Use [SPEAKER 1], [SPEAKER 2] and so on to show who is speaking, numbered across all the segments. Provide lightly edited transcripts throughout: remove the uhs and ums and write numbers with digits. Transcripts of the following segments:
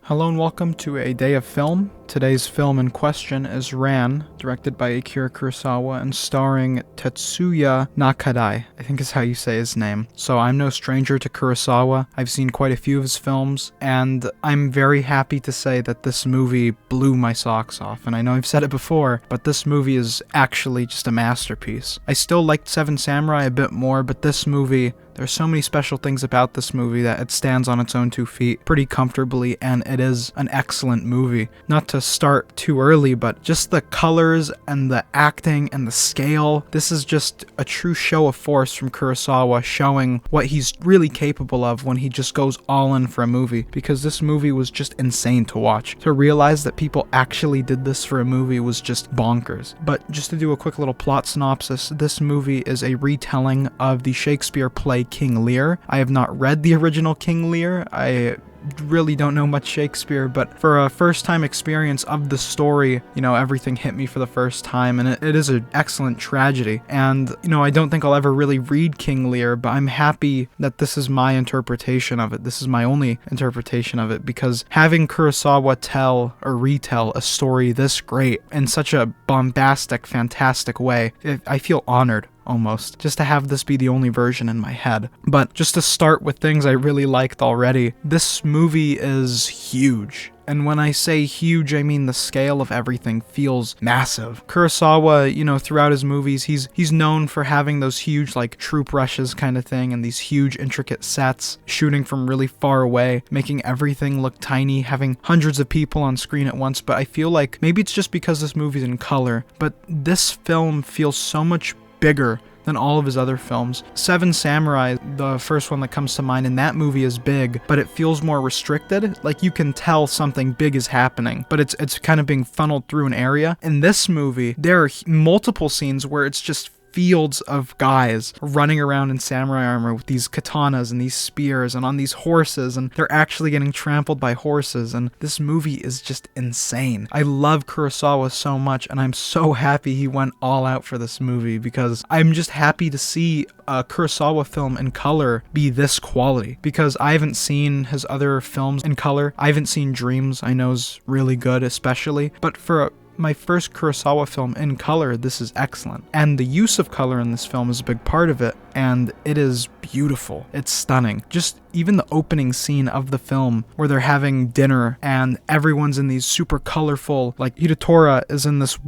[SPEAKER 1] Hello and welcome to A Day of Film. Today's film in question is Ran, directed by Akira Kurosawa and starring Tetsuya Nakadai, I think is how you say his name. So I'm no stranger to Kurosawa. I've seen quite a few of his films, and I'm very happy to say that this movie blew my socks off. And I know I've said it before, but this movie is actually just a masterpiece. I still liked Seven Samurai a bit more, but this movie, there's so many special things about this movie that it stands on its own 2 feet pretty comfortably, and it is an excellent movie. Not to start too early, but just the colors and the acting and the scale, this is just a true show of force from Kurosawa, showing what he's really capable of when he just goes all in for a movie, because this movie was just insane to watch. To realize that people actually did this for a movie was just bonkers. But just to do a quick little plot synopsis, this movie is a retelling of the Shakespeare play King Lear. I have not read the original King Lear. I really don't know much Shakespeare, but for a first-time experience of the story, everything hit me for the first time, and it is an excellent tragedy. And, I don't think I'll ever really read King Lear, but I'm happy that this is my interpretation of it. This is my only interpretation of it, because having Kurosawa tell or retell a story this great in such a bombastic, fantastic way, I feel honored. Almost, just to have this be the only version in my head. But just to start with things I really liked already, this movie is huge. And when I say huge, I mean the scale of everything feels massive. Kurosawa, throughout his movies, he's known for having those huge, troop rushes kind of thing, and these huge, intricate sets, shooting from really far away, making everything look tiny, having hundreds of people on screen at once. But I feel like maybe it's just because this movie's in color, but this film feels so much bigger than all of his other films. Seven Samurai, the first one that comes to mind, and that movie is big, but it feels more restricted. Like, you can tell something big is happening, but it's kind of being funneled through an area. In this movie, there are multiple scenes where it's just fields of guys running around in samurai armor with these katanas and these spears and on these horses, and they're actually getting trampled by horses, and this movie is just insane. I love Kurosawa so much, and I'm so happy he went all out for this movie, because I'm just happy to see a Kurosawa film in color be this quality, because I haven't seen his other films in color. I haven't seen Dreams, I know is really good especially, but for my first Kurosawa film in color, this is excellent. And the use of color in this film is a big part of it, and it is beautiful. It's stunning. Just even the opening scene of the film where they're having dinner and everyone's in these super colorful, Hidatora is in this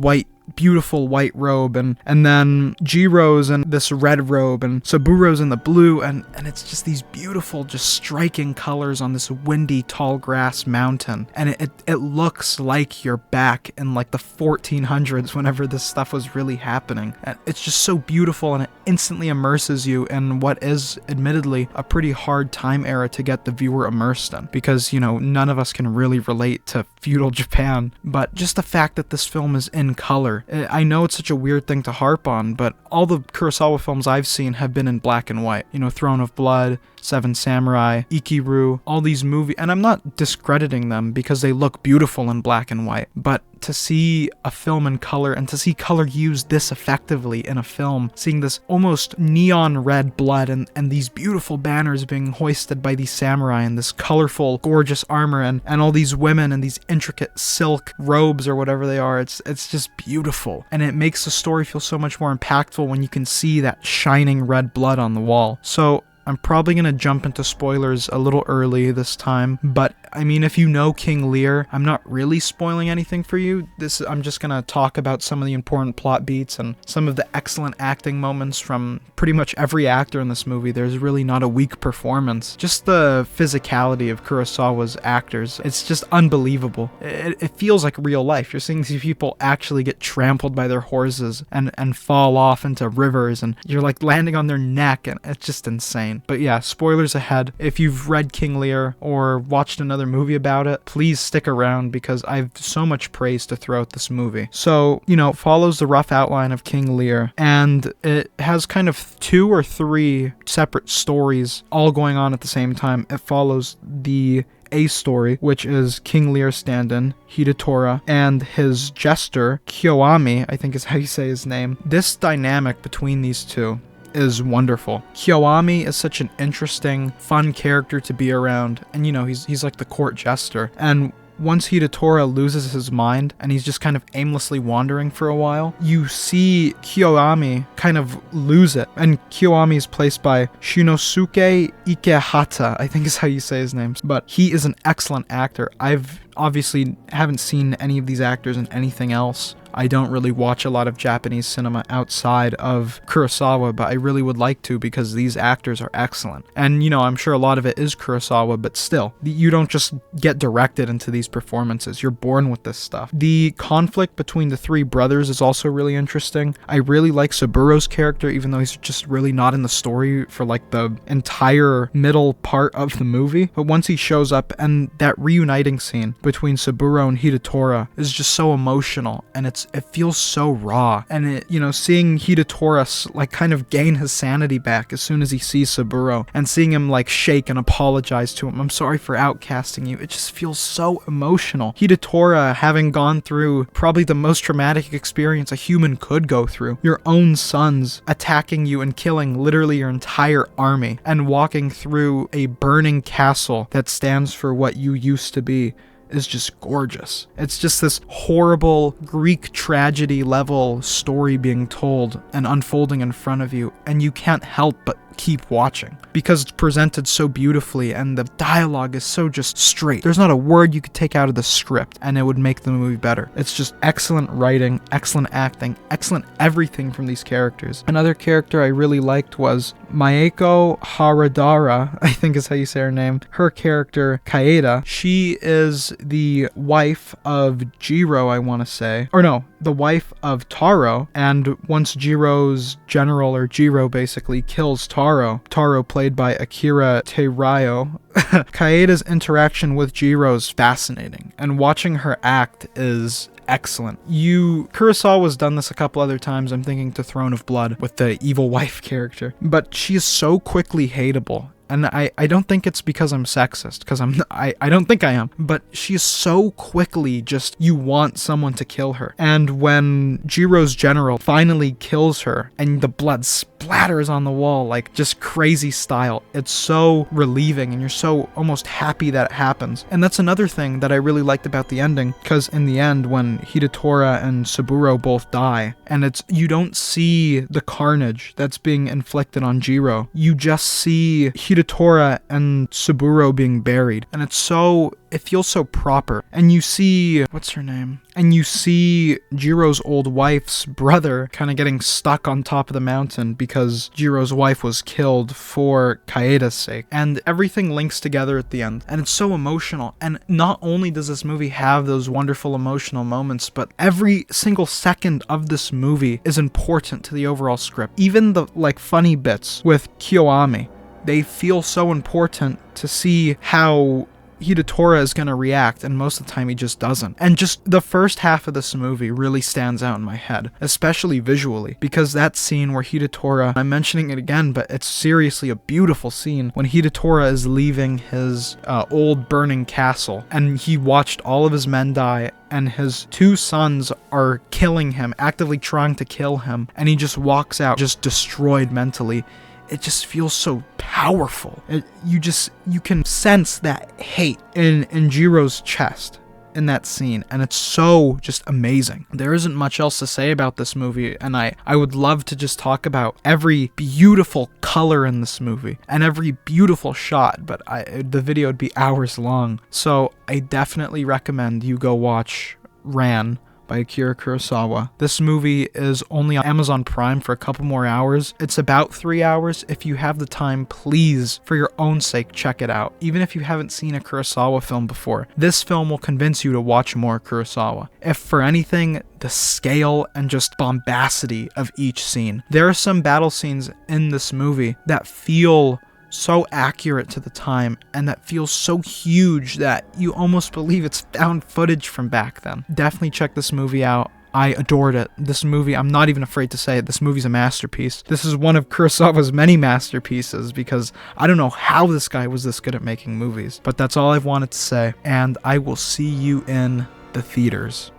[SPEAKER 1] beautiful white robe, and then Jiro's in this red robe, and Saburo's in the blue, and it's just these beautiful, just striking colors on this windy, tall grass mountain, and it looks like you're back in the 1400s whenever this stuff was really happening. And it's just so beautiful, and it instantly immerses you in what is admittedly a pretty hard time era to get the viewer immersed in, because none of us can really relate to feudal Japan, but just the fact that this film is in color. I know it's such a weird thing to harp on, but all the Kurosawa films I've seen have been in black and white. Throne of Blood, Seven Samurai, Ikiru, all these movies, and I'm not discrediting them because they look beautiful in black and white, but to see a film in color and to see color used this effectively in a film, seeing this almost neon red blood and these beautiful banners being hoisted by these samurai and this colorful, gorgeous armor and all these women and these intricate silk robes or whatever they are, it's just beautiful. And it makes the story feel so much more impactful when you can see that shining red blood on the wall. So I'm probably going to jump into spoilers a little early this time, but if you know King Lear, I'm not really spoiling anything for you. I'm just going to talk about some of the important plot beats and some of the excellent acting moments from pretty much every actor in this movie. There's really not a weak performance. Just the physicality of Kurosawa's actors, it's just unbelievable. It feels like real life. You're seeing these people actually get trampled by their horses and fall off into rivers, and you're landing on their neck, and it's just insane. But yeah, spoilers ahead. If you've read King Lear or watched another movie about it, please stick around, because I have so much praise to throw at this movie. So, it follows the rough outline of King Lear, and it has kind of 2 or 3 separate stories all going on at the same time. It follows the A story, which is King Lear stand-in, Hidatora, and his jester, Kiyoami, I think is how you say his name. This dynamic between these two is wonderful. Kiyoami is such an interesting, fun character to be around, and he's like the court jester. And once Hidatora loses his mind and he's just kind of aimlessly wandering for a while, you see Kiyoami kind of lose it. And Kiyoami is placed by Shinosuke Ikehata, I think is how you say his name. But he is an excellent actor. I've obviously haven't seen any of these actors in anything else. I don't really watch a lot of Japanese cinema outside of Kurosawa, but I really would like to because these actors are excellent. And, I'm sure a lot of it is Kurosawa, but still, you don't just get directed into these performances. You're born with this stuff. The conflict between the three brothers is also really interesting. I really like Saburo's character, even though he's just really not in the story for like the entire middle part of the movie. But once he shows up, and that reuniting scene between Saburo and Hidatora is just so emotional, and it feels so raw. And seeing Hidatora like kind of gain his sanity back as soon as he sees Saburo, and seeing him like shake and apologize to him, "I'm sorry for outcasting you," it just feels so emotional. Hidatora having gone through probably the most traumatic experience a human could go through, your own sons attacking you and killing literally your entire army, and walking through a burning castle that stands for what you used to be, is just gorgeous. It's just this horrible Greek tragedy level story being told and unfolding in front of you, and you can't help but keep watching because it's presented so beautifully and the dialogue is so just straight. There's not a word you could take out of the script and it would make the movie better. It's just excellent writing, excellent acting, excellent everything from these characters. Another character I really liked was Maeko Haradara, I think is how you say her name. Her character, Kaeda, she is the wife of Jiro, I want to say. Or no, the wife of Taro, and once Jiro's general, or Jiro basically, kills Taro played by Akira Teirayo, Kaeda's interaction with Jiro is fascinating, and watching her act is excellent. Kurosawa's done this a couple other times. I'm thinking to Throne of Blood with the evil wife character, but she is so quickly hateable. And I don't think it's because I'm sexist, because I don't think I am, but she is so quickly just, you want someone to kill her. And when Jiro's general finally kills her and the blood splatters on the wall like just crazy style, it's so relieving and you're so almost happy that it happens. And that's another thing that I really liked about the ending, because in the end when Hidatora and Saburo both die, and you don't see the carnage that's being inflicted on Jiro, you just see Hidatora and Saburo being buried, and it feels so proper. And you see, what's her name? And you see Jiro's old wife's brother kind of getting stuck on top of the mountain because Jiro's wife was killed for Kaeda's sake. And everything links together at the end. And it's so emotional. And not only does this movie have those wonderful emotional moments, but every single second of this movie is important to the overall script. Even the funny bits with Kiyoami, they feel so important to see how Hidatora is going to react, and most of the time he just doesn't. And just the first half of this movie really stands out in my head, especially visually, because that scene where Hidatora, I'm mentioning it again, but it's seriously a beautiful scene, when Hidatora is leaving his old burning castle, and he watched all of his men die, and his two sons are killing him, actively trying to kill him, and he just walks out just destroyed mentally. It just feels so powerful. You can sense that hate in Jiro's chest in that scene, and it's so just amazing. There isn't much else to say about this movie, and I would love to just talk about every beautiful color in this movie and every beautiful shot, but the video would be hours long. So I definitely recommend you go watch Ran by Akira Kurosawa. This movie is only on Amazon Prime for a couple more hours. It's about 3 hours. If you have the time, please, for your own sake, check it out. Even if you haven't seen a Kurosawa film before, this film will convince you to watch more Kurosawa. If for anything, the scale and just bombacity of each scene. There are some battle scenes in this movie that feel so accurate to the time, and that feels so huge that you almost believe it's found footage from back then. Definitely check this movie out. I adored it. This movie, I'm not even afraid to say it, this movie's a masterpiece. This is one of Kurosawa's many masterpieces, because I don't know how this guy was this good at making movies. But that's all I've wanted to say, and I will see you in the theaters.